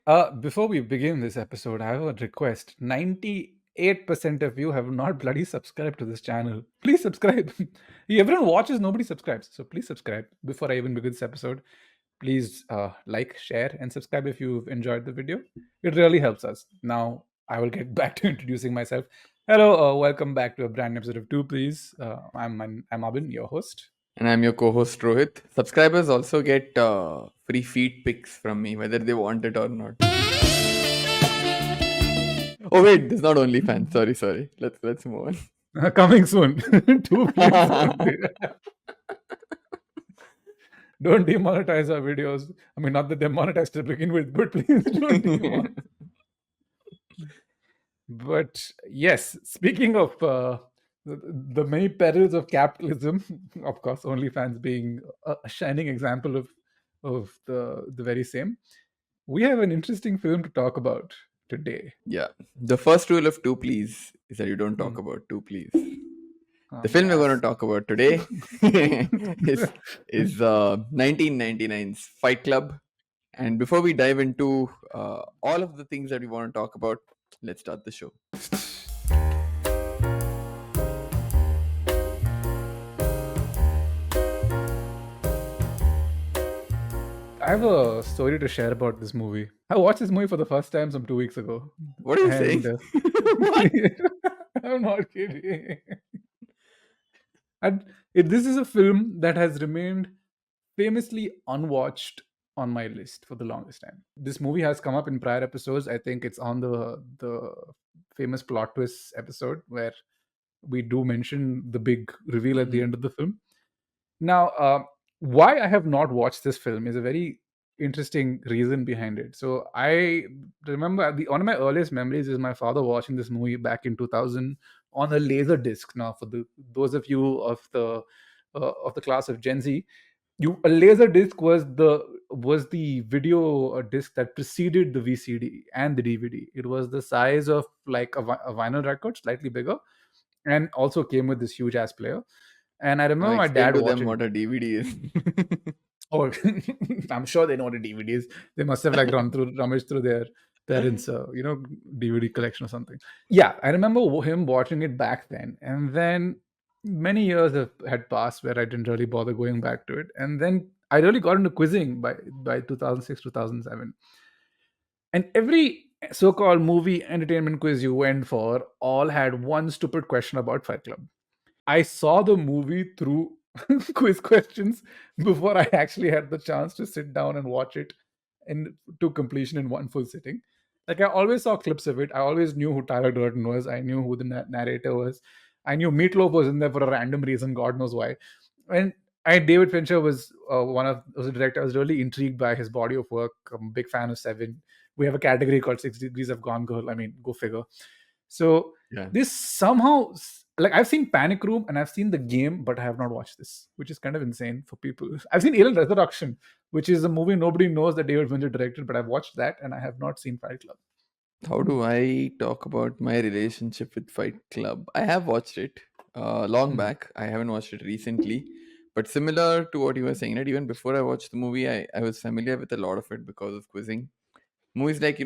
Before we begin this episode, I have a request. 98% of you have not bloody subscribed to this channel. Please subscribe. Everyone watches, nobody subscribes. So please subscribe before I even begin this episode. Please like, share, and subscribe if you've enjoyed the video. It really helps us. Now, I will get back to introducing myself. Hello, welcome back to a brand new episode of Two Please. I'm Abin, your host. And I'm your co-host Rohit. Subscribers also get free feed pics from me, whether they want it or not. Oh wait, this is not OnlyFans. Sorry. Let's move Coming soon. Two Please. on. Don't demonetize our videos. I mean, not that they're monetized to begin with, but please don't demonetize. But yes, speaking of the many perils of capitalism, of course, OnlyFans being a shining example of the very same, we have an interesting film to talk about today. Yeah. The first rule of Two Please is that you don't talk Hmm. about Two Please. Oh The my film we're going ass. to talk about today is 1999's Fight Club. And before we dive into all of the things that we want to talk about, let's start the show. I have a story to share about this movie. I watched this movie for the first time some 2 weeks ago, What are you saying? and What? I'm not kidding. And this is a film that has remained famously unwatched on my list for the longest time. This movie has come up in prior episodes. I think it's on the famous plot twist episode where we do mention the big reveal at the end of the film. Now, why I have not watched this film is a very interesting reason behind it. So I remember one of my earliest memories is my father watching this movie back in 2000 on a laser disc. Now, for those of you of the class of Gen Z, a laser disc was the video disc that preceded the VCD and the DVD. It was the size of like a vinyl record, slightly bigger, and also came with this huge ass player. And I Now remember my explain dad to them watching. what a DVD is. Oh, I'm sure they know the DVDs. They must have like rummaged through their parents' DVD collection or something. Yeah, I remember him watching it back then, and then many years had passed where I didn't really bother going back to it, and then I really got into quizzing by 2006 2007, and every so-called movie entertainment quiz you went for all had one stupid question about Fight Club. I saw the movie through quiz questions before I actually had the chance to sit down and watch it to completion in one full sitting. Like I always saw clips of it. I always knew who Tyler Durden was. I knew who the narrator was. I knew Meatloaf was in there for a random reason, God knows why. And David Fincher was a director. I was really intrigued by his body of work. I'm a big fan of Seven. We have a category called 6 Degrees of Gone Girl. I mean, go figure. So Yeah. this somehow, like I've seen Panic Room and I've seen The Game, but I have not watched this, which is kind of insane for people. I've seen Alien Resurrection, which is a movie nobody knows that David Fincher directed, but I've watched that and I have not seen Fight Club. How do I talk about my relationship with Fight Club? I have watched it long Hmm. back. I haven't watched it recently. But similar to what you were saying, right? Even before I watched the movie, I was familiar with a lot of it because of quizzing. Movies like,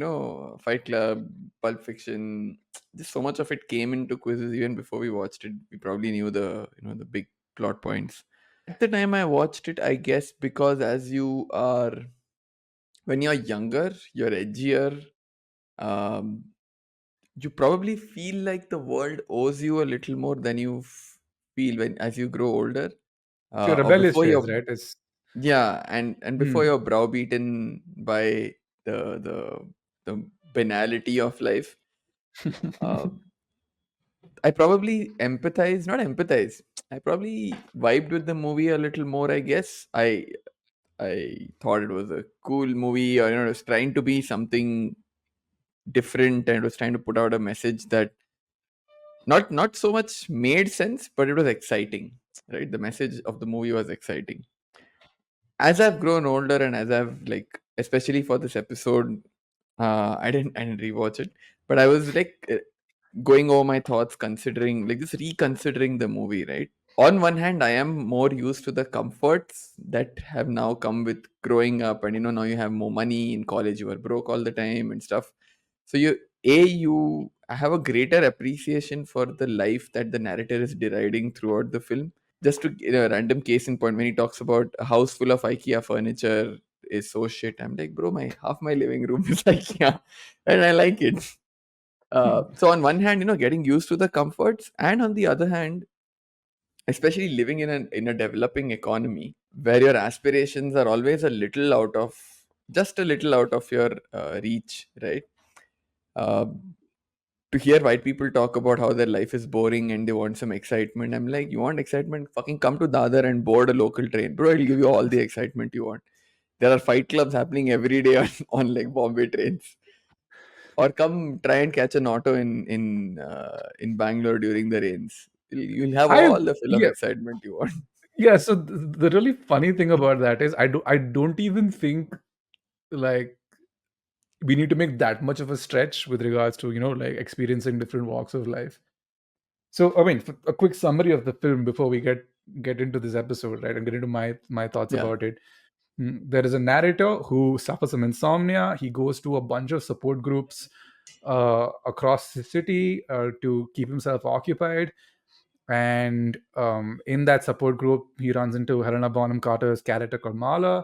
Fight Club, Pulp Fiction, just so much of it came into quizzes even before we watched it. We probably knew the big plot points. At the time I watched it, I guess because when you're younger, you're edgier. Um, you probably feel like the world owes you a little more than you feel when as you grow older, It's your or rebellious before phase, you're right? It's yeah, and before hmm. you're browbeaten by the the the banality of life. Uh, I probably not empathize. I probably vibed with the movie a little more. I guess I thought it was a cool movie, or it was trying to be something different, and it was trying to put out a message that not so much made sense, but it was exciting. Right, the message of the movie was exciting. As I've grown older, and as I've like, especially for this episode, I didn't rewatch it, but I was like going over my thoughts, considering like this reconsidering the movie, right? on one hand, I am more used to the comforts that have now come with growing up, and now you have more money. In college you were broke all the time and stuff. So you have a greater appreciation for the life that the narrator is deriding throughout the film. Just to a random case in point, when he talks about a house full of IKEA furniture is so shit, I'm like, bro, my half my living room is IKEA, and I like it. So on one hand, getting used to the comforts, and on the other hand, especially living in a developing economy where your aspirations are always a little out of just a little out of your reach, right? uh, to hear white people talk about how their life is boring and they want some excitement, I'm like, you want excitement, fucking come to Dadar and board a local train, bro. It'll give you all the excitement you want. There are fight clubs happening every day on like Bombay trains. Or come try and catch an auto in Bangalore during the rains. You'll have I all the fill of Yeah, excitement you want. yeah. So the really funny thing about that is I don't even think like we need to make that much of a stretch with regards to like experiencing different walks of life. So I mean, a quick summary of the film before we get into this episode, right, and get into my thoughts Yeah, about it. There is a narrator who suffers from insomnia. He goes to a bunch of support groups across the city to keep himself occupied. And in that support group, he runs into Helena Bonham Carter's character called Marla,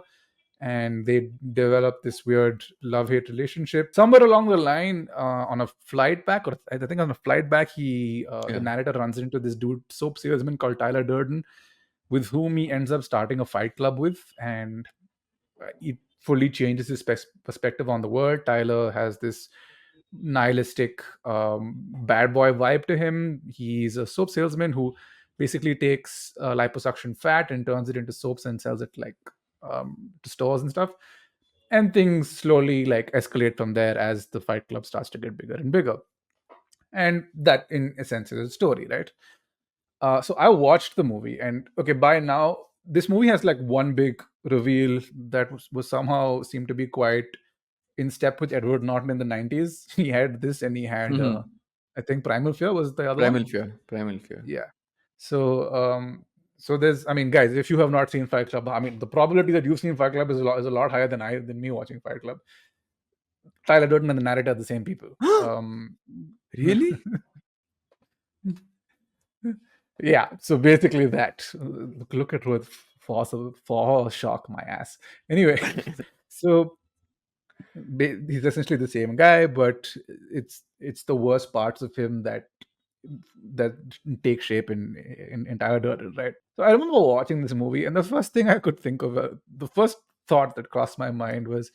and they develop this weird love-hate relationship. Somewhere along the line, on a flight back, or I think on a flight back, the yeah. narrator runs into this dude, soap salesman called Tyler Durden, with whom he ends up starting a fight club with, and it fully changes his perspective on the world. Tyler has this nihilistic bad boy vibe to him. He's a soap salesman who basically takes liposuction fat and turns it into soaps and sells it like to stores and stuff. And things slowly like escalate from there as the fight club starts to get bigger and bigger. And that, in a sense, is a story, right? So I watched the movie, and okay, by now this movie has like one big reveal that was somehow seemed to be quite in step with Edward Norton in the 90s. He had this, and he had I think Primal Fear was the other one. Primal fear. Primal fear. Yeah. So so there's, I mean, guys, if you have not seen Fight Club, I mean, the probability that you've seen Fight Club is a lot higher than me watching Fight Club. Tyler Durden and the narrator are the same people. Really? Yeah, so basically that. Look at what for shock my ass. Anyway, so he's essentially the same guy, but it's the worst parts of him that take shape in entire Durden, right? So I remember watching this movie, and the first thing I could think of, the first thought that crossed my mind was,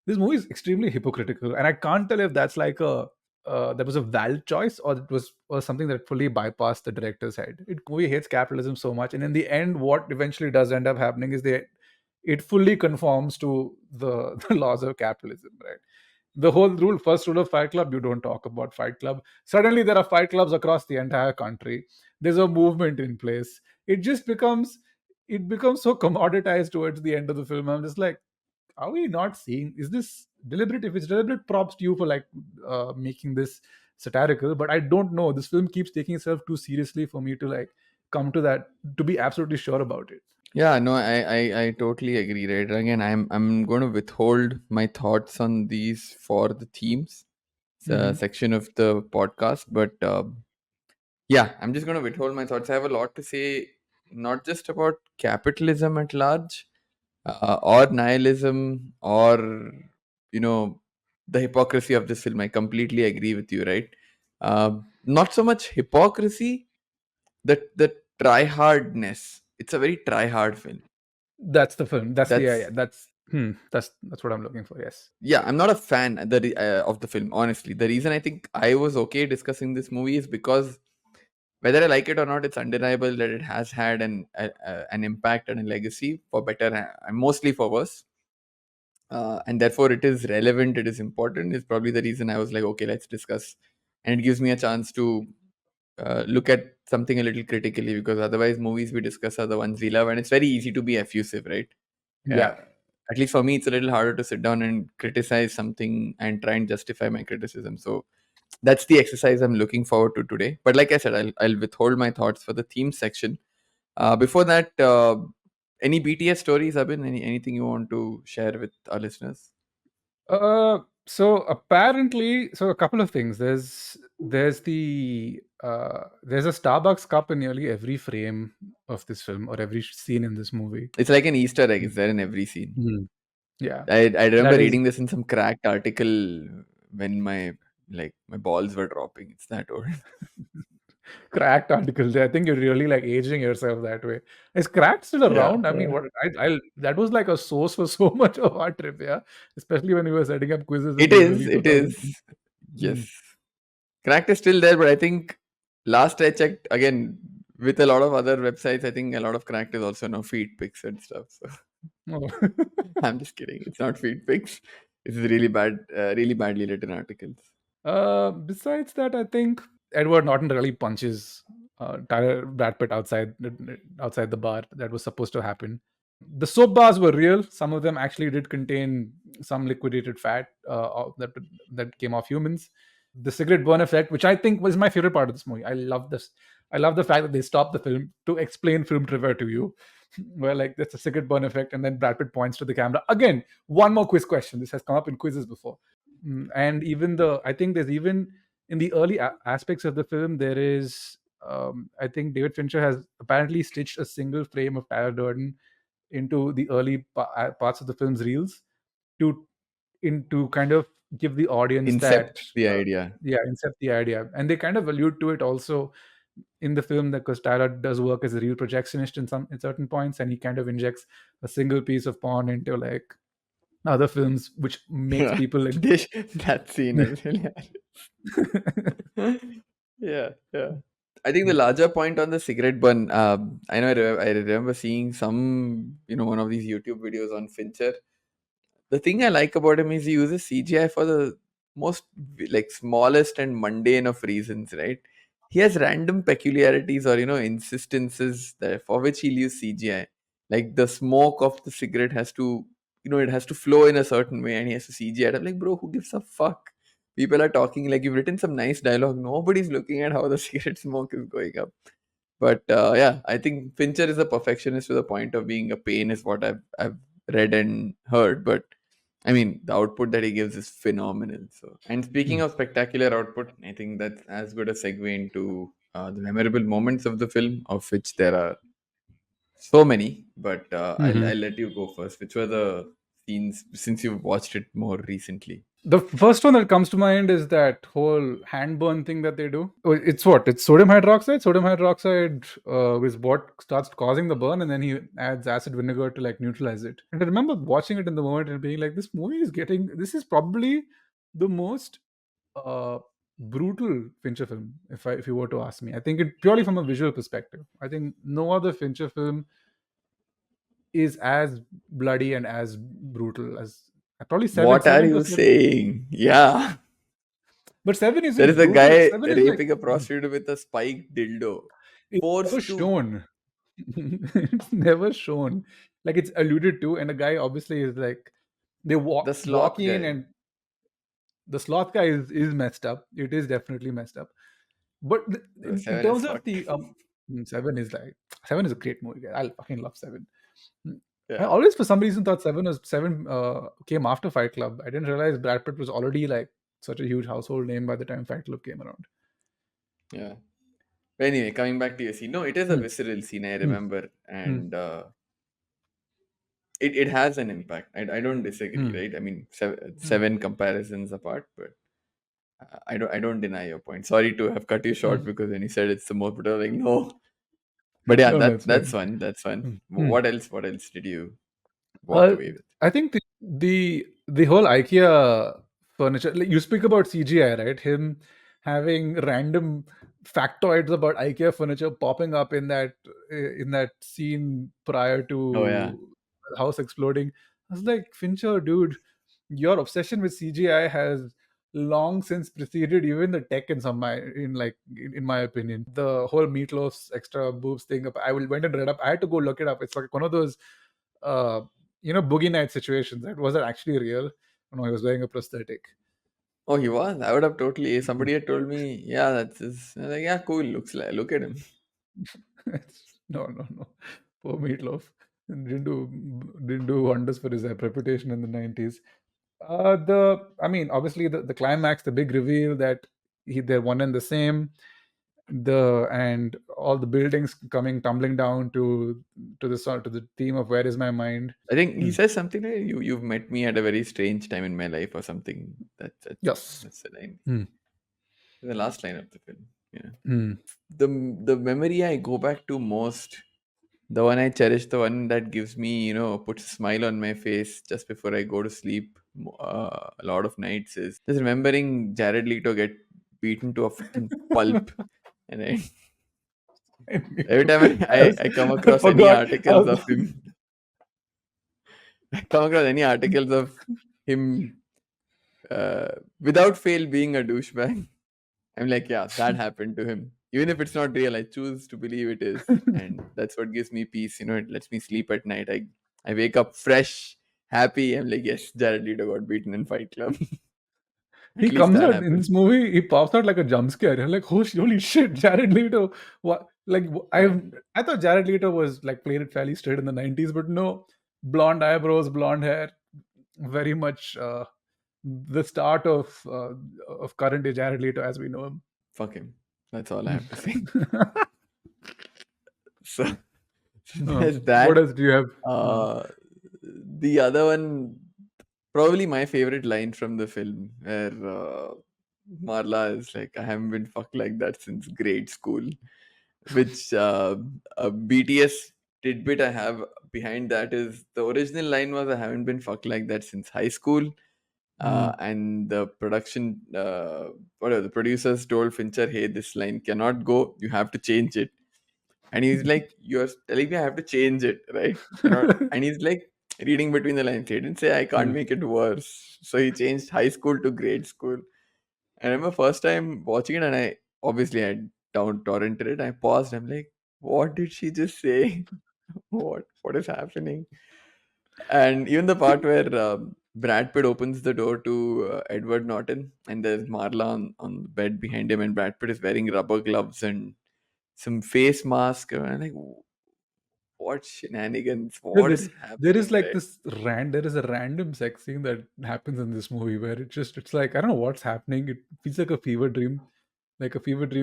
this movie is extremely hypocritical, and I can't tell if that's like a that was a valid choice, or it was something that fully bypassed the director's head. It movie hates capitalism so much, and in the end, what eventually does end up happening is it fully conforms to the laws of capitalism, right? The whole first rule of Fight Club: you don't talk about Fight Club. Suddenly, there are fight clubs across the entire country. There's a movement in place. It becomes so commoditized towards the end of the film. I'm just like, are we not seeing, is this deliberate? If it's deliberate, props to you for like making this satirical, but I don't know, this film keeps taking itself too seriously for me to like come to that, to be absolutely sure about it. Yeah, no, I totally agree, right? Again, I'm going to withhold my thoughts on these for the themes Hmm. section of the podcast, but yeah, I'm just going to withhold my thoughts. I have a lot to say, not just about capitalism at large, or nihilism, or you know the hypocrisy of this film. I completely agree with you, right? Not so much hypocrisy, the try hardness. It's a very try hard film. That's the film. That's the, yeah, yeah, That's that's what I'm looking for. Yes. Yeah, I'm not a fan of the film. Honestly, the reason I think I was okay discussing this movie is because whether I like it or not, it's undeniable that it has had an impact and a legacy, for better and mostly for worse. And therefore it is relevant, it is important, is probably the reason I was like, okay, let's discuss. And it gives me a chance to look at something a little critically, because otherwise movies we discuss are the ones we love, and it's very easy to be effusive, right? Yeah. At least for me, it's a little harder to sit down and criticize something and try and justify my criticism. So that's the exercise I'm looking forward to today. But like I said, I'll withhold my thoughts for the theme section. Before that, any BTS stories, Abhin? Anything you want to share with our listeners? So apparently, so a couple of things. There's a Starbucks cup in nearly every frame of this film or every scene in this movie. It's like an Easter egg. It's there in every scene. Mhm. Yeah, I remember that is reading this in some cracked article when my balls were dropping. It's that old. cracked articles. I think you're really like aging yourself that way. Is cracked still Yeah, around? I mean, yeah. what I that was like a source for so much of our trivia, especially when we were setting up quizzes in It the is. early It 2000s. is. Yes. Cracked is still there, but I think last I checked again with a lot of other websites, I think a lot of Cracked is also now feed pics and stuff. So Oh. I'm just kidding. It's not feed pics. It's really badly written articles. Besides that, I think Edward Norton really punches Tyler Brad Pitt outside the bar. That was supposed to happen. The soap bars were real. Some of them actually did contain some liquidated fat that came off humans. The cigarette burn effect, which I think was my favorite part of this movie. I love this. I love the fact that they stopped the film to explain film trivia to you, where like that's a cigarette burn effect, and then Brad Pitt points to the camera again. One more quiz question. This has come up in quizzes before. And even the I think there's even in the early aspects of the film there is I think David Fincher has apparently stitched a single frame of Tyler Durden into the early parts of the film's reels to to kind of give the audience that Incept the idea. yeah, incept the idea, and they kind of allude to it also in the film that because Tyler does work as a real projectionist in certain points, and he kind of injects a single piece of porn into like other films, which makes Yeah. people like That scene is hilarious. Yeah, yeah. I think the larger point on the cigarette burn, I know I remember seeing one of these YouTube videos on Fincher. The thing I like about him is he uses CGI for the most like smallest and mundane of reasons, right? He has random peculiarities or insistences that for which he'll use CGI. Like the smoke of the cigarette has to, it has to flow in a certain way, and he has to CGI it. I'm like, bro, who gives a fuck? People are talking like you've written some nice dialogue. Nobody's looking at how the cigarette smoke is going up. But yeah, I think Fincher is a perfectionist to the point of being a pain, is what I've read and heard. But I mean, the output that he gives is phenomenal. So, and speaking of spectacular output, I think that's as good a segue into the memorable moments of the film, of which there are so many. But Mhm. I'll let you go first. Which were the scenes since you've watched it more recently? The first one that comes to mind is that whole hand burn thing that they do. Oh, it's what? It's sodium hydroxide. Sodium hydroxide is what starts causing the burn, and then he adds acid vinegar to like neutralize it. And I remember watching it in the moment and being like, "This movie is getting. This is probably the most uh, brutal Fincher film, if you were to ask me. I think it purely from a visual perspective. I think no other Fincher film is as bloody and as brutal as probably seven. What are Seven to you a certain, saying? Yeah, but seven there isn't is a brutal. guy Seven is like raping a prostitute with a spiked dildo, it's never forced to shown. It's never shown. Like it's alluded to, and the guy obviously is like they the walk sloth in, guy. and the sloth guy is messed up. It is definitely messed up. But in Seven is terms of fucked. the seven is like seven is a great movie. I fucking love seven. Mm. I Yeah. always, for some reason, thought seven came after Fight Club. I didn't realize Brad Pitt was already like such a huge household name by the time Fight Club came around. Yeah. But anyway, coming back to your scene. No, it is a Hmm. visceral scene, I Hmm. remember. Hmm. And it has an impact. I don't disagree, Hmm. right? I mean, Hmm. seven comparisons apart, but I don't deny your point. Sorry to have cut you Hmm. short because when you said it's the most brutal, like, no. But yeah, No, no, that it's that's fine. fun. That's fun. Hmm. Hmm. What else did you walk Uh, away with? I think the whole IKEA furniture. Like you speak about CGI, right? Him having random factoids about IKEA furniture popping up in that scene prior Oh yeah. to the house exploding. I was like, Fincher, dude, your obsession with CGI has long since preceded even the tech in in my opinion. The whole meatloaf's extra boobs thing. I went and read up. I had to go look it up. It's like one of those uh boogie night situations. That was it actually real? No, he was wearing a prosthetic. Oh, he was. I would have totally. Somebody had told me, yeah, that's his. I was like, yeah, cool. Looks like. Look at him. No, no, no. Poor Meatloaf didn't do wonders for his reputation in the 90s. I mean, obviously the climax, the big reveal that they're one and the same, and all the buildings coming tumbling down to the theme of "Where Is My Mind." I think he Hmm. says something like, you've met me at a very strange time in my life," or something. Yes. That's the line. Hmm. The last line of the film. Yeah. Hmm. The the memory I go back to most, the one I cherish, the one that gives me, puts a smile on my face just before I go to sleep a lot of nights, is just remembering Jared Leto get beaten to a fucking pulp. And I every knew. time I come I across any forgot. articles of him, I come across any articles of him without fail being a douchebag. I'm like, yeah, that happened to him. Even if it's not real, I choose to believe it is. And that's what gives me peace. It lets me sleep at night. I wake up fresh, happy. I'm like, yes, Jared Leto got beaten in Fight Club. He At least comes that out in happened. this movie. He pops out like a jump scare. You're like, holy shit, Jared Leto. What? Like, Yeah. I thought Jared Leto was like played it fairly straight in the 90s, but no, blonde eyebrows, blonde hair, very much the start of current day Jared Leto as we know Fuck him. That's all I him. have to say. So, so there's What that. else do you have? Uh, the other one, probably my favorite line from the film, where Marla is like, "I haven't been fucked like that since grade school," which a BTS tidbit I have behind that is the original line was, "I haven't been fucked like that since high school," Mm. and the whatever, the producers told Fincher, "Hey, this line cannot go. You have to change it." And he's like, "You're telling me I have to change it, right? Cannot." And he's like reading between the lines. He didn't say I can't Mm. make it worse. So he changed high school to grade school. I remember first time watching it, and I obviously had down torrented it. I paused. I'm like, what did she just say? What is happening? And even the part where Brad Pitt opens the door to Edward Norton, and there's Marla on the bed behind him, and Brad Pitt is wearing rubber gloves and some face mask. And I'm like, what shenanigans? Yeah, What is there is happening, like right? there is a random sex scene that happens in this movie where it's like I don't know what's happening. It feels like a fever dream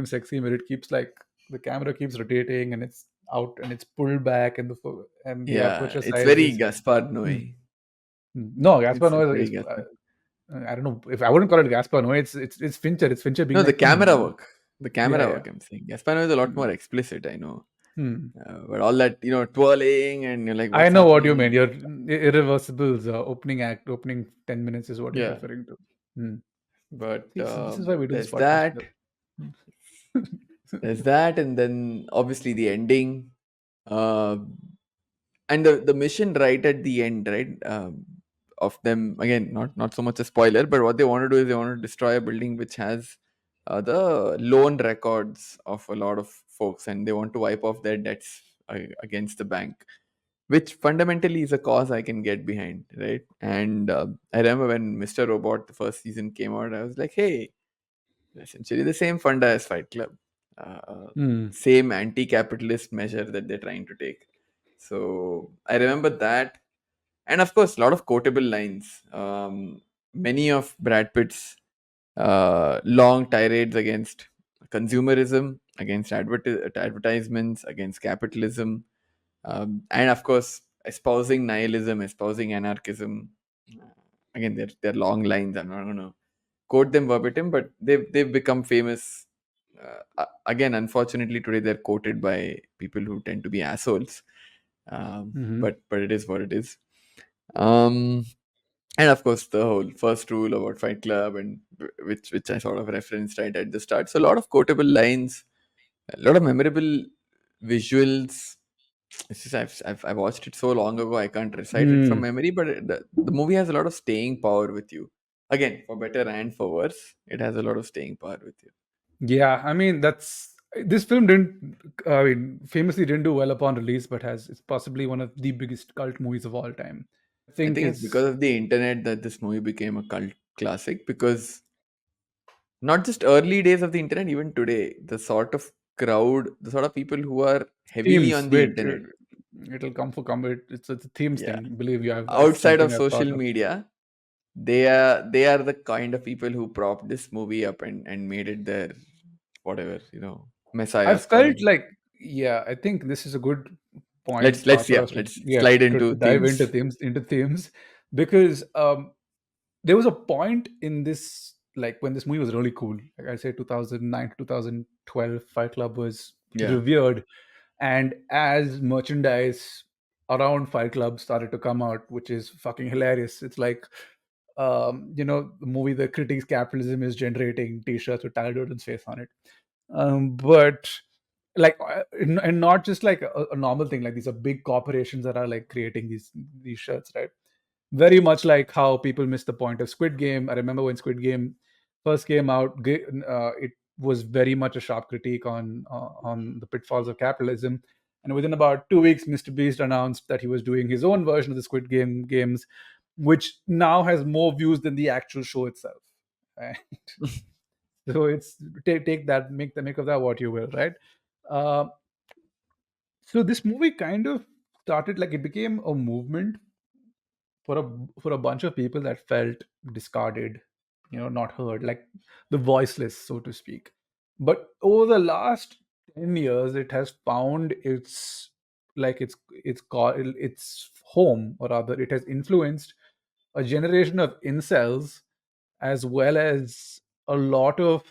sex scene where it keeps like the camera keeps rotating and it's out and it's pulled back and the Yeah, aperture it's size very is Gaspar Hmm. Noé. No, Gaspar It's Noé very is Gaspar. I don't know if I wouldn't call it Gaspar Noé. It's Fincher. It's Fincher being No, the like, camera work. The yeah, camera yeah. work, I'm saying. Gaspar Noé is a lot Hmm. more explicit, I know. Hmm. But all that, twirling, and you're like, I what's know what you mean. happening? Your Irreversible's opening 10 minutes is what you're Yeah. referring to. Hmm. But See, this is why we do this there's podcast that. together. There's that. And then obviously the ending. Uh, and the mission right at the end, right? Of them, again, not so much a spoiler, but what they want to do is they want to destroy a building which has the loan records of a lot of folks, and they want to wipe off their debts against the bank, which fundamentally is a cause I can get behind, right? And I remember when Mr. Robot, the first season, came out, I was like, hey, essentially the same funda as Fight Club, uh, Hmm. same anti-capitalist measure that they're trying to take. So I remember that, and of course, a lot of quotable lines. Many of Brad Pitt's long tirades against consumerism, against advertisements, against capitalism, and of course, espousing nihilism, espousing anarchism. Again, they're long lines. I'm not going to quote them verbatim, but they've become famous. Again, unfortunately, today they're quoted by people who tend to be assholes. Hmm. But it is what it is. Um, and of course, the whole first rule about Fight Club, and which I sort of referenced right at the start. So a lot of quotable lines, a lot of memorable visuals. It's just I've watched it so long ago, I can't recite it from Hmm. memory. But the movie has a lot of staying power with you. Again, for better and for worse, it has a lot of staying power with you. Yeah, I mean that's this film didn't. I mean, famously didn't do well upon release, but has it's possibly one of the biggest cult movies of all time. I I think think it's because is of the internet that this movie became a cult classic. Because not just early days of the internet, even today, the sort of crowd, the sort of people who are heavily Themes. on the Wait, internet. it'll come for come. It's a themes Yeah. thing. Believe you, it's Outside something of I've thought social of. media, they are the kind of people who propped this movie up and made it their whatever, I messiahs felt calling it. like, yeah, I think this is a good point Let's for yeah, us to, let's yeah, slide to into dive into themes. themes because there was a point in this, like when this movie was really cool, like I say 2009 to 2012, Fight Club was Yeah. revered, and as merchandise around Fight Club started to come out, which is fucking hilarious. It's like the movie The Critics Capitalism is generating t-shirts with Tyler Durden's face on it. But like and not just like a normal thing, like these are big corporations that are like creating these shirts, right? Very much like how people miss the point of Squid Game. I remember when Squid Game first came out, it was very much a sharp critique on the pitfalls of capitalism. And within about 2 weeks, Mr. Beast announced that he was doing his own version of the Squid Game games, which now has more views than the actual show itself. Right? So it's take that, make of that what you will, right? Uh, so this movie kind of started, like it became a movement for a bunch of people that felt discarded, not heard, like the voiceless, so to speak. But over the last 10 years, it has found its home, or rather it has influenced a generation of incels, as well as a lot of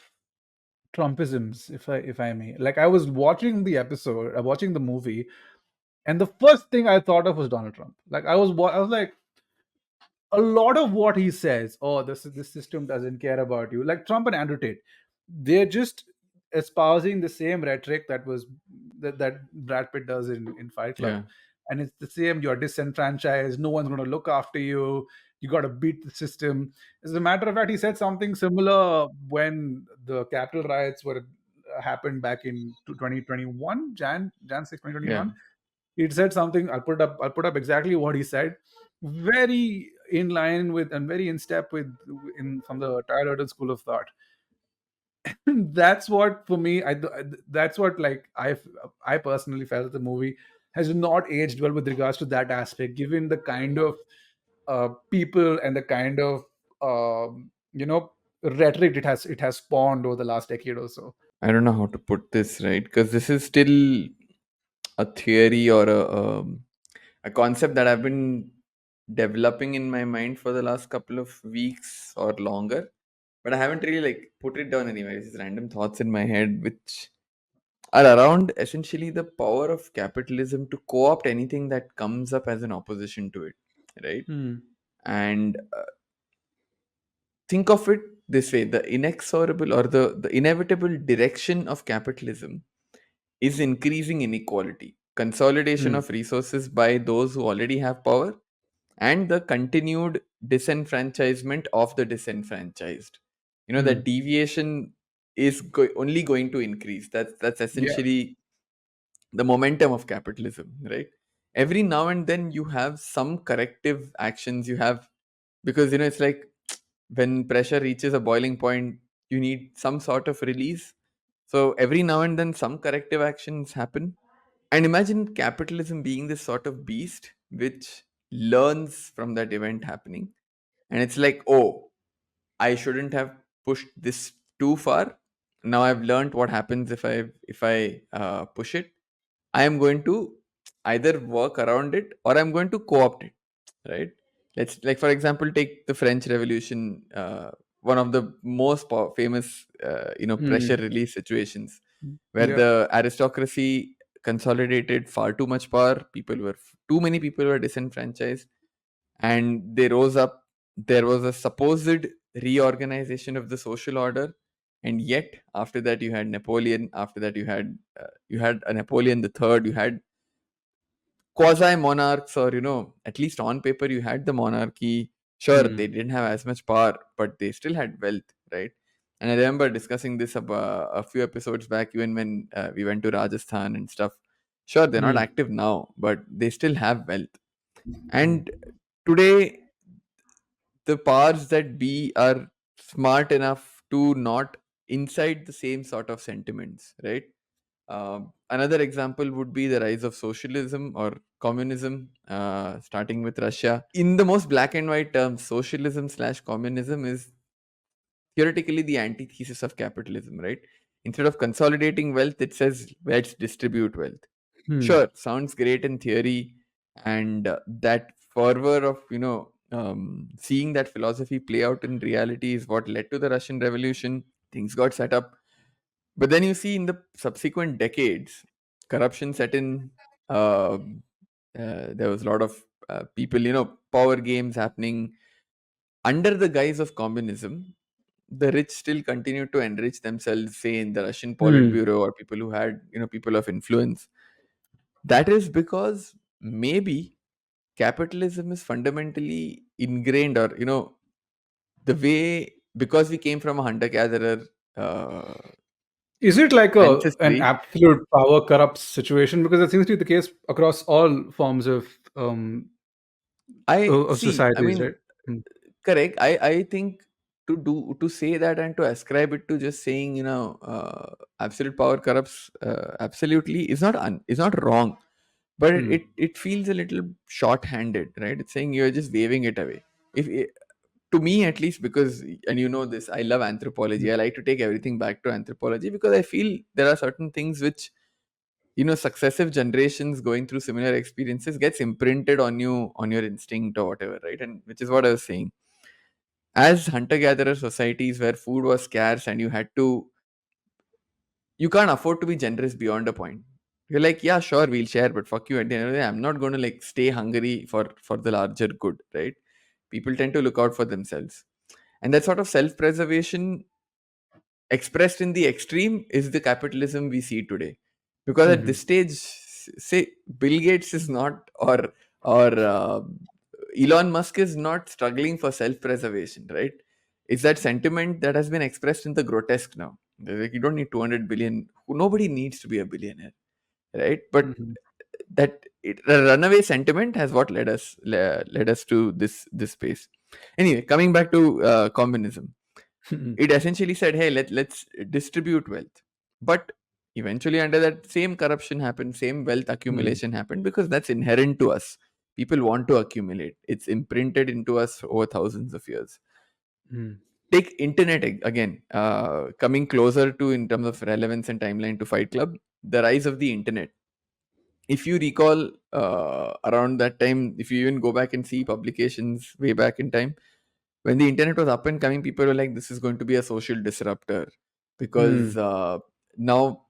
Trumpisms, if I may. Like I was watching watching the movie, and the first thing I thought of was Donald Trump. Like I was like, a lot of what he says, oh, this system doesn't care about you, like Trump and Andrew Tate, they're just espousing the same rhetoric that Brad Pitt does in Fight Club. Yeah. And it's the same: you're disenfranchised, no one's going to look after you, you got to beat the system. As a matter of fact, he said something similar when the Capitol riots were happened back in 2021, Jan 6 Yeah. 2021. He said something, I'll put up exactly what he said, very in line with and very in step with, in from the Tyler school of thought. That's what, for me, that's what, like, I personally felt the movie has not aged well with regards to that aspect, given the kind of people and the kind of rhetoric it has spawned over the last decade or so. I don't know how to put this right, because this is still a theory or a concept that I've been developing in my mind for the last couple of weeks or longer, but I haven't really like put it down anywhere. It's just random thoughts in my head, which are around essentially the power of capitalism to co-opt anything that comes up as an opposition to it, right? Hmm. And think of it this way: the inexorable or the inevitable direction of capitalism is increasing inequality, consolidation Hmm. of resources by those who already have power, and the continued disenfranchisement of the disenfranchised. That Hmm. deviation is only going to increase. That's Yeah. essentially the momentum of capitalism, right? Every now and then you have some corrective actions you have, because it's like when pressure reaches a boiling point, you need some sort of release. So every now and then some corrective actions happen. And imagine capitalism being this sort of beast which learns from that event happening. And it's like, oh, I shouldn't have pushed this too far. Now I've learned what happens if I push it. I am going to either work around it or I'm going to co-opt it, right? Let's, like, for example, take the French Revolution, one of the most famous, pressure Hmm. release situations, where Yep. the aristocracy consolidated far too much power. Too many people were disenfranchised, and they rose up. There was a supposed reorganization of the social order, and yet after that you had Napoleon. After that you had a Napoleon the Third. You had quasi monarchs, or at least on paper you had the monarchy. Sure, Hmm. they didn't have as much power, but they still had wealth, right? And I remember discussing this about a few episodes back, even when we went to Rajasthan and stuff. Sure, they're not Hmm. active now, but they still have wealth. And today, the powers that be are smart enough to not incite the same sort of sentiments, right? Another example would be the rise of socialism or communism, starting with Russia. In the most black and white terms, socialism slash communism is theoretically the antithesis of capitalism, right? Instead of consolidating wealth, it says let's distribute wealth. Hmm. Sure, sounds great in theory, and that fervor of seeing that philosophy play out in reality is what led to the Russian Revolution. Things got set up, but then you see in the subsequent decades, corruption set in. Uh, there was a lot of people, power games happening under the guise of communism. The rich still continued to enrich themselves, say in the Russian Hmm. Politburo or people who had, people of influence. That is because maybe capitalism is fundamentally ingrained, or the way, because we came from a hunter gatherer uh, Is it like a an ancestry. absolute power corrupts situation? Because that seems to be the case across all forms I of see. I societies, mean, right? Hmm. correct. I think to say that and to ascribe it to just saying absolute power corrupts absolutely is not wrong, but Hmm. it feels a little short-handed, right? It's saying you're just waving it away. If it, to me at least, because, and you know this, I love Hmm. anthropology. I like to take everything back to anthropology because I feel there are certain things which successive generations going through similar experiences gets imprinted on you, on your instinct or whatever, right? And which is what I was saying, as hunter gatherer societies where food was scarce and you can't afford to be generous beyond a point. You're like, yeah, sure, we'll share, but fuck you, at the end of the day, I'm not going to like stay hungry for the larger good, right? People tend to look out for themselves, and that sort of self-preservation expressed in the extreme is the capitalism we see today. Because at Hmm. this stage, say Bill Gates is not, or Elon Musk is not struggling for self-preservation, right? It's that sentiment that has been expressed in the grotesque now. They're like, you don't need 200 billion. Nobody needs to be a billionaire, right? But Hmm. a runaway sentiment has what led us to this space. Anyway, coming back to communism, Hmm. it essentially said, hey, let's distribute wealth. But eventually, under that, same corruption happened, same wealth Hmm. accumulation happened, because that's inherent to us. People want to accumulate. It's imprinted into us over thousands of years. Hmm. Take internet again, coming closer to, in terms of relevance and timeline, to Fight Club, the rise of the internet. If you recall, around that time, if you even go back and see publications way back in time, when the internet was up and coming, people were like, this is going to be a social disruptor, because Hmm. now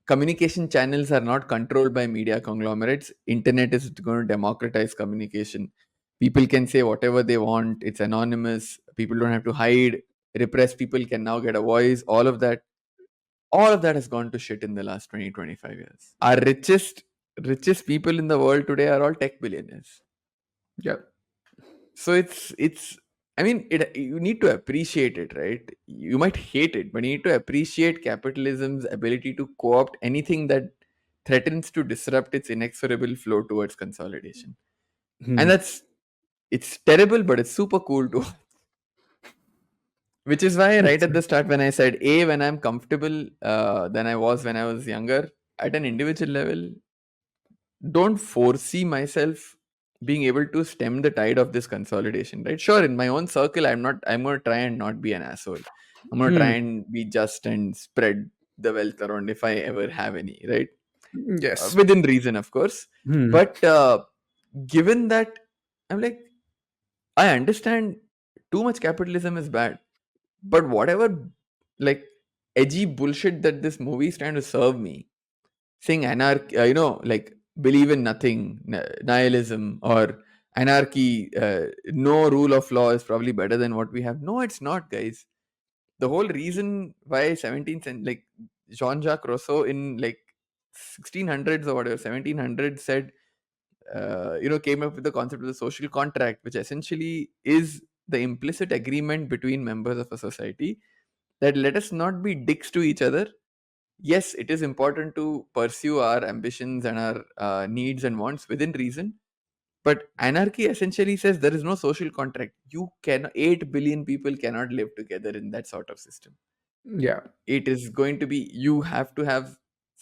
communication channels are not controlled by media conglomerates. Internet is going to democratize communication. People can say whatever they want. It's anonymous. People don't have to hide. Repressed people can now get a voice. All of that has gone to shit in the last 20-25 years. Our richest people in the world today are all tech billionaires. Yeah. So it's I mean, you need to appreciate it, right? You might hate it, but you need to appreciate capitalism's ability to co-opt anything that threatens to disrupt its inexorable flow towards consolidation. And Hmm. it's terrible, but it's super cool too. Which is why right It's, at the start, when I said, A, when I'm comfortable than I was when I was younger, at an individual level, don't foresee myself being able to stem the tide of this consolidation, right? Sure, in my own circle, I'm going to try and not be an asshole. I'm going to try hmm. and be just and spread the wealth around if I ever have any, right? Yes. Within reason, of course. Hmm. But given that, I'm like, I understand too much capitalism is bad, but whatever, like, edgy bullshit that this movie is trying to serve me, saying anarchy, like, believe in nothing, nihilism, or anarchy, no rule of law is probably better than what we have. No, it's not, guys. The whole reason why 17th and like Jean-Jacques Rousseau in like 1600s or whatever, 1700s said, came up with the concept of the social contract, which essentially is the implicit agreement between members of a society that let us not be dicks to each other. Yes, it is important to pursue our ambitions and our needs and wants within reason. But anarchy essentially says there is no social contract. 8 billion people cannot live together in that sort of system. Yeah. It is going to be, you have to have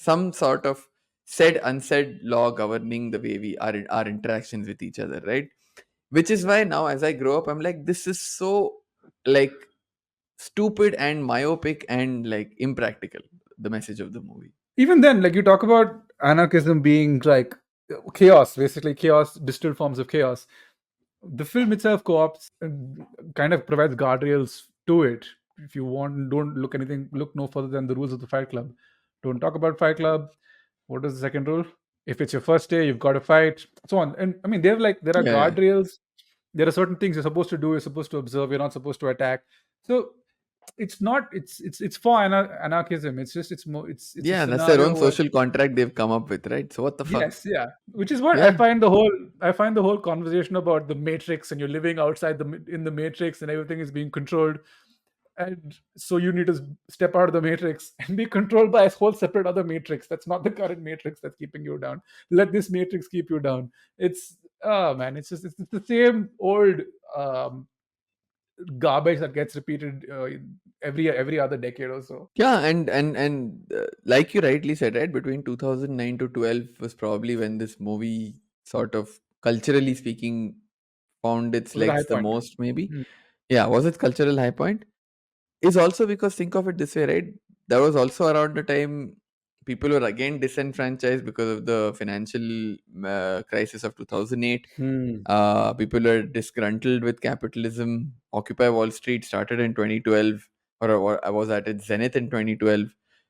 some sort of said unsaid law governing the way we are our interactions with each other, right? Which is why now as I grow up, I'm like, this is so like stupid and myopic and like impractical, the message of the movie. Even then, like you talk about anarchism being like chaos, basically chaos, distilled forms of chaos. The film itself co-ops and kind of provides guardrails to it. If you want, don't look no further than the rules of the Fight Club. Don't talk about Fight Club. What is the second rule? If it's your first day, you've got to fight, so on. And I mean, there are Yeah. guardrails. There are certain things you're supposed to do. You're supposed to observe. You're not supposed to attack. So it's not. It's for anarchism. It's just it's a Yeah, that's their own scenario where social contract they've come up with, right? So what the fuck? yes, yeah. Which is what Yeah. I find the whole conversation about the matrix and you're living outside in the matrix and everything is being controlled, and so you need to step out of the matrix and be controlled by a whole separate other matrix that's not the current matrix that's keeping you down. Let this matrix keep you down. It's oh man, it's the same old um, garbage that gets repeated every other decade or so. Yeah, and like you rightly said, right, between 2009 to 12 was probably when this movie sort of culturally speaking found its Was it a high legs the point? most, maybe. Hmm. Yeah, was its cultural high point? Is also because think of it this way, right? That was also around the time people were again disenfranchised because of the financial crisis of 2008. Hmm. People were disgruntled with capitalism. Occupy Wall Street started in 2012, or I was at its zenith in 2012.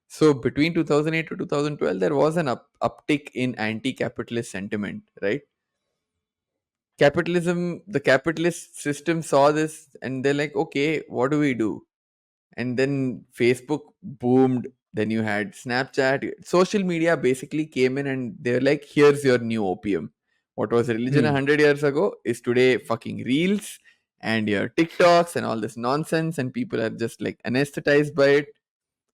So between 2008 to 2012, there was an uptick in anti-capitalist sentiment, right? Capitalism, the capitalist system saw this and they're like, okay, what do we do? And then Facebook boomed. Then you had Snapchat. Social media basically came in and they're like, here's your new opium. What was religion Hmm. 100 years ago is today fucking reels and your TikToks and all this nonsense. And people are just like anesthetized by it.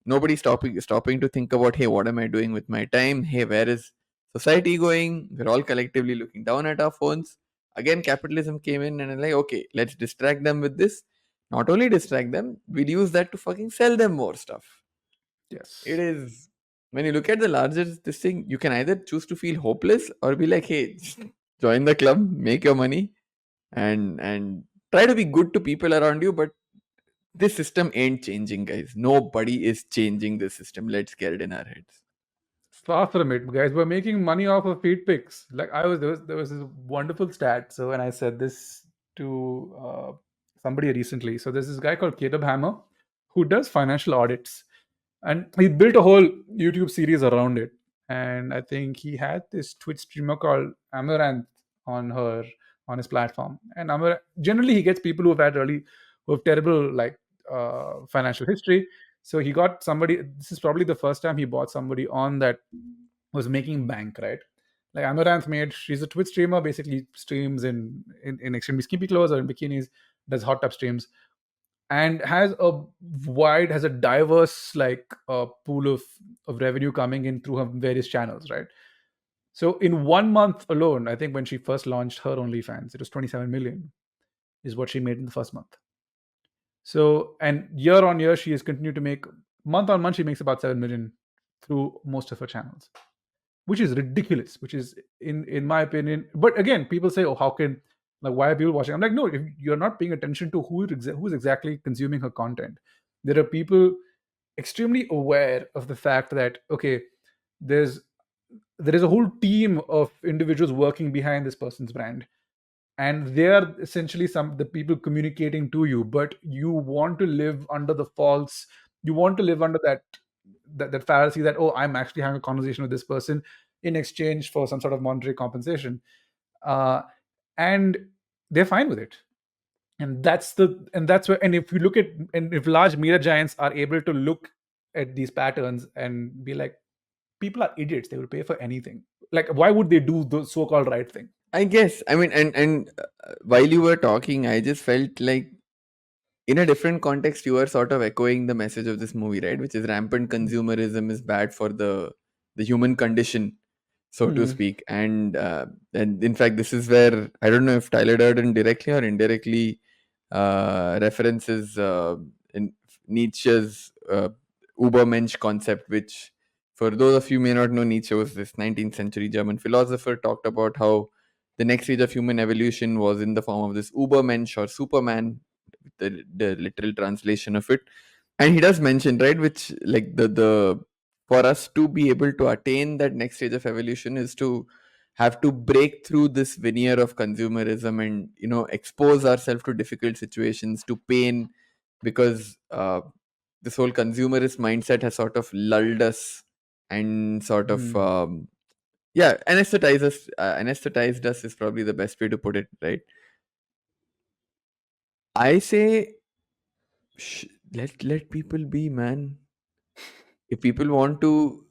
Nobody's stopping to think about, hey, what am I doing with my time? Hey, where is society going? We're all collectively looking down at our phones. Again, capitalism came in and like, okay, let's distract them with this. Not only distract them, we'll use that to fucking sell them more stuff. It Yes. is when you look at the larger this thing, you can either choose to feel hopeless or be like, hey, just join the club, make your money, and try to be good to people around you. But this system ain't changing, guys. Nobody is changing the system. Let's get it in our heads. Far from it, guys. We're making money off of feed pics. Like there was this wonderful stat. So when I said this to somebody recently, so there's this guy called Caleb Hammer who does financial audits, and he built a whole YouTube series around it. And I think he had this Twitch streamer called Amaranth on her on his platform. And generally he gets people who have terrible like financial history. So he got somebody. This is probably the first time he bought somebody on that was making bank, right? Like Amaranth made. She's a Twitch streamer, basically streams in extremely skimpy clothes or in bikinis, does hot tub streams, and has a diverse like pool of revenue coming in through her various channels, right? So in 1 month alone, I think when she first launched her OnlyFans, it was 27 million is what she made in the first month. So and year on year, she has continued to make month on month. She makes about 7 million through most of her channels, which is ridiculous. Which is in my opinion. But again, people say, "Oh, how can like why are people watching?" I'm like, no, if you're not paying attention to who's exactly consuming her content. There are people extremely aware of the fact that okay, there's there is a whole team of individuals working behind this person's brand, and they are essentially some the people communicating to you, but you want to live under the false you want to live under that fallacy that oh, I'm actually having a conversation with this person in exchange for some sort of monetary compensation, uh, and they're fine with it. And that's where, and if you look at, and if large media giants are able to look at these patterns and be like, people are idiots, they will pay for anything. Like why would they do the so-called right thing? I guess. I mean, and while you were talking, I just felt like in a different context, you were sort of echoing the message of this movie, right? Which is rampant consumerism is bad for the human condition, so to Hmm. speak. And in fact, this is where I don't know if Tyler Durden directly or indirectly references in Nietzsche's Ubermensch concept, which For those of you who may not know, Nietzsche was this 19th century German philosopher, talked about how the next stage of human evolution was in the form of this Ubermensch or Superman, the literal translation of it. And he does mention, right, which like the for us to be able to attain that next stage of evolution is to have to break through this veneer of consumerism and expose ourselves to difficult situations, to pain, because this whole consumerist mindset has sort of lulled us and sort of Hmm. yeah, anesthetized us is probably the best way to put it, right? I say let people be, man. If people want to,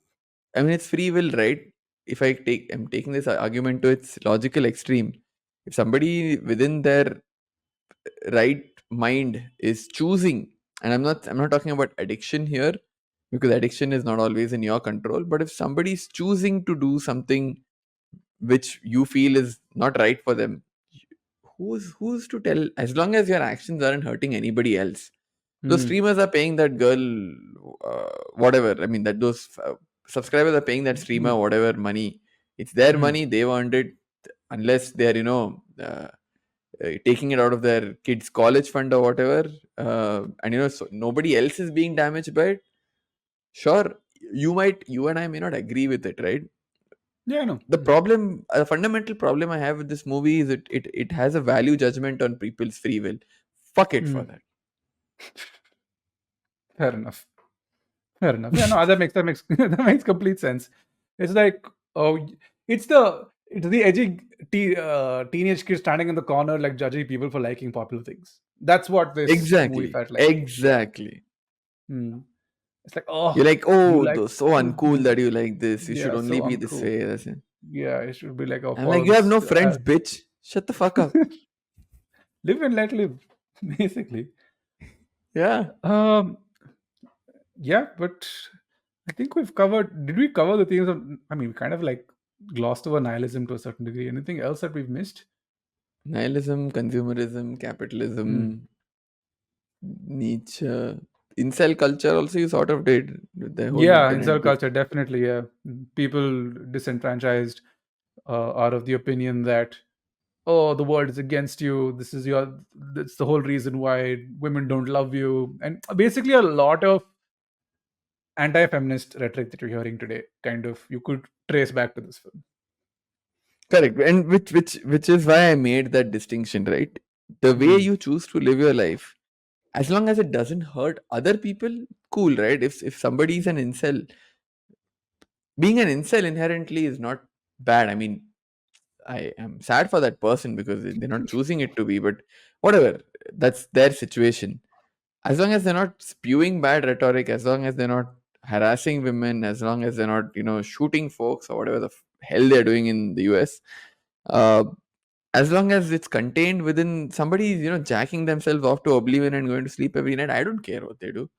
I mean, it's free will, right? If I'm taking this argument to its logical extreme. If somebody within their right mind is choosing, and I'm not talking about addiction here, because addiction is not always in your control, but if somebody is choosing to do something which you feel is not right for them, who's to tell? As long as your actions aren't hurting anybody else. Those Hmm. streamers are paying that girl whatever, I mean, that those subscribers are paying that streamer Hmm. whatever money. It's their Hmm. money, they've earned it. Unless they're taking it out of their kids college fund or whatever, and so nobody else is being damaged by it. Sure, you and I may not agree with it, right? Yeah, I know. The problem, a fundamental problem I have with this movie is it has a value judgment on people's free will. Fuck it for Hmm. that. Fair enough. Fair enough. Yeah, no, that makes that makes complete sense. It's like, oh, it's the edgy teenage kid standing in the corner, like judging people for liking popular things. That's what this movie Exactly. felt like. Yeah. Exactly. Hmm. It's like, You're oh, like, you oh, like, so uncool hmm, that you like this. You should yeah, only so be this uncool. way. That's it. Yeah, it should be like, oh, I'm like, follow you have this. no friends, bitch. Shut the fuck up. Live and let live, basically. Yeah. Um, yeah, but I think we've covered. Did we cover the themes of? I mean, we kind of like glossed over nihilism to a certain degree. Anything else that we've missed? Nihilism, consumerism, Mm. capitalism, Nietzsche, incel culture also you sort of did with the whole Yeah, internet incel bit. culture definitely. Yeah, people disenfranchised are of the opinion that, oh, the world is against you. This is your. That's the whole reason why women don't love you, and basically a lot of anti-feminist rhetoric that you're hearing today. Kind of, you could trace back to this film. Correct. And which is why I made that distinction, right? The way Mm. you choose to live your life, as long as it doesn't hurt other people, cool, right? If somebody is an incel, being an incel inherently is not bad. I mean, I am sad for that person because they're not choosing it to be, but whatever, that's their situation. As long as they're not spewing bad rhetoric, as long as they're not harassing women, as long as they're not, shooting folks or whatever the hell they're doing in the US, uh, as long as it's contained within somebody's, jacking themselves off to oblivion and going to sleep every night, I don't care what they do.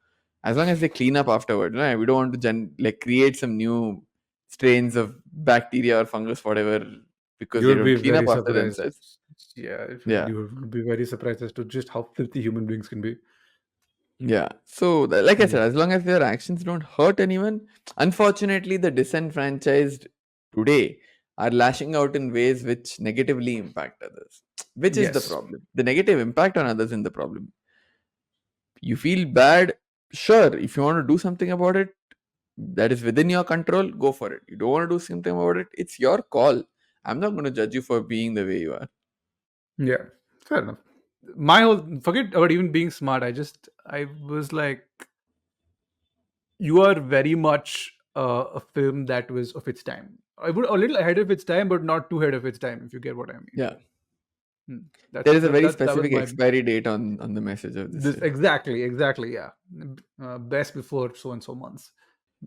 As long as they clean up afterwards, right? We don't want to like create some new strains of bacteria or fungus, whatever, because You they would don't be clean up very after surprised. themselves. Yeah, Yeah. you would be very surprised as to just how filthy human beings can be. Yeah. So, like I Mm. said, as long as their actions don't hurt anyone, unfortunately, the disenfranchised today are lashing out in ways which negatively impact others, which is the Yes. problem. The negative impact on others is the problem. You feel bad, sure. If you want to do something about it, that is within your control, go for it. You don't want to do something about it, it's your call. I'm not going to judge you for being the way you are. Yeah. Fair enough. My whole forget about even being smart. I was like, you are very much a film that was of its time. I would a little ahead of its time, but not too ahead of its time. If you get what I mean. Yeah. Hmm. There That's is a very that was specific my expiry date on the message of this this film. exactly, yeah. Best before so and so months.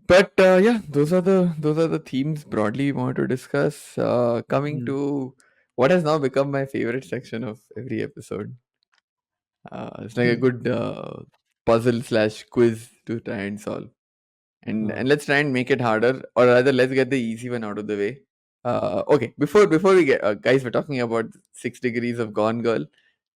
But yeah, those are the themes broadly we want to discuss. Coming Mm. to what has now become my favorite section of every episode. It's like a Hmm. good puzzle slash quiz to try and solve. And Uh, let's try and make it harder, or rather, let's get the easy one out of the way. Okay, before we get guys, we're talking about 6 degrees of Gone Girl,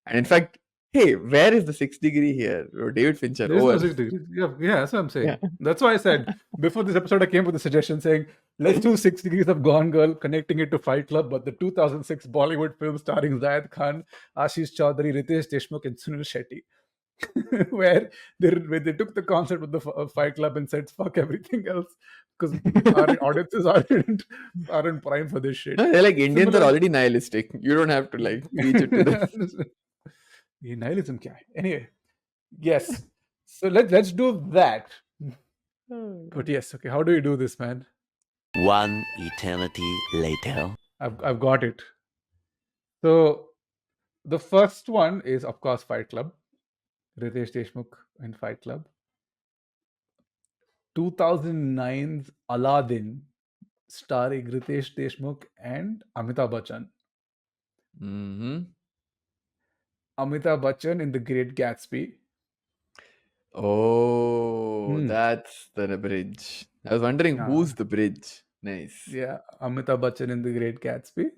and in fact, hey, where is the sixth degree here? Oh, David Fincher there is no over. 6 degrees. Yeah, yeah, that's what I'm Yeah, saying. That's why I said Before this episode, I came with a suggestion saying, let's do 6 Degrees of Gone Girl, connecting it to Fight Club, but the 2006 Bollywood film starring Zayed Khan, Ashish Chaudhary, Ritesh Deshmukh, and Sunil Shetty, where they took the concept of the Fight Club and said, fuck everything else, because our audiences aren't prime for this shit. No, they're like Indians are Similar. already nihilistic. You don't have to like preach it to them. ये nihilism क्या है? Anyway, yes. So let's do that. But yes, okay. How do you do this, man? One eternity later. I've got it. So the first one is, of course, Fight Club. Ritesh Deshmukh in Fight Club. 2009's Aladdin, starring Ritesh Deshmukh and Amitabh Bachchan. Mm-hmm. Amitabh Bachchan in The Great Gatsby. Oh, Hmm. that's the bridge. I was wondering Ah, who's the bridge. Nice. yeah, Amitabh Bachchan in The Great Gatsby.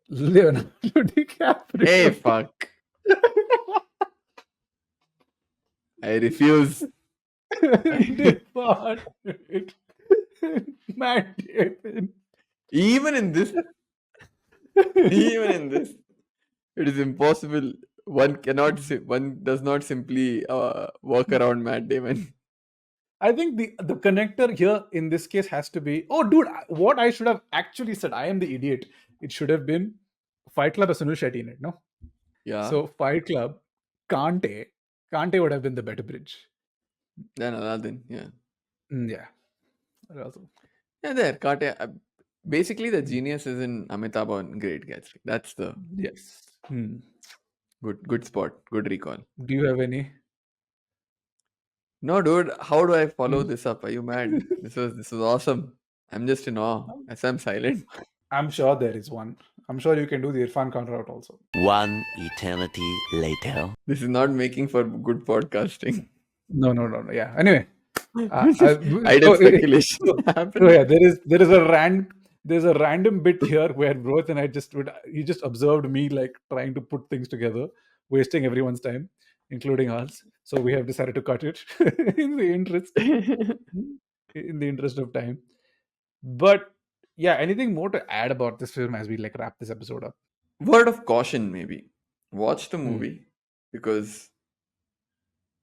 Leonardo Hey, DiCaprio. fuck. I refuse. Departed. Matt Damon. Even in this, even in this, it is impossible. One cannot. One does not simply walk around Matt Damon. I think the connector here in this case has to be, oh dude, what I should have actually said, I am the idiot. It should have been Fight Club has Sunil Shetty in it, no? Yeah. So Fight Club, Kante would have been the better bridge. Then Aladdin. Yeah. Yeah. Also, Yeah. There. Kate. Basically, the genius is in Amitabh and Great Gatsby. That's the yes. good spot. Good recall. Do you have any? No, dude. How do I follow Hmm. this up? Are you mad? This was awesome. I'm just in awe. As I'm silent. I'm sure there is one. I'm sure you can do the Irfan Khan route also. One eternity later. This is not making for good podcasting. No. Yeah. Anyway, Idle speculation so happened. yeah, there's a random bit here where Rohit and I he just observed me like trying to put things together, wasting everyone's time, including ours. So we have decided to cut it in the interest of time. But yeah, anything more to add about this film as we like wrap this episode up? Word of caution, maybe. Watch the Hmm. movie because,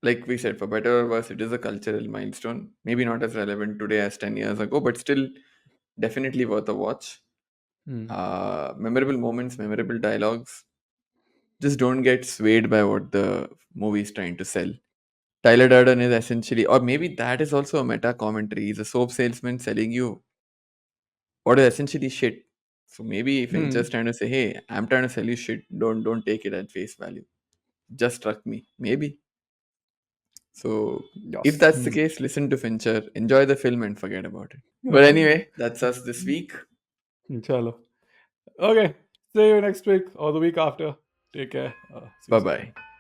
like we said, for better or worse, it is a cultural milestone. Maybe not as relevant today as 10 years ago, but still definitely worth a watch. Hmm. Memorable moments, memorable dialogues. Just don't get swayed by what the movie is trying to sell. Tyler Durden is essentially, or maybe that is also a meta commentary. He's a soap salesman selling you what is essentially shit. So maybe Hmm. Fincher's trying to say, hey, I'm trying to sell you shit. Don't take it at face value. Just struck me. Maybe. So if Yes. that's the case, listen to Fincher, enjoy the film and forget about it. But anyway, that's us this week. Chalo. Okay. See you next week or the week after. Take care. See Bye you soon. bye.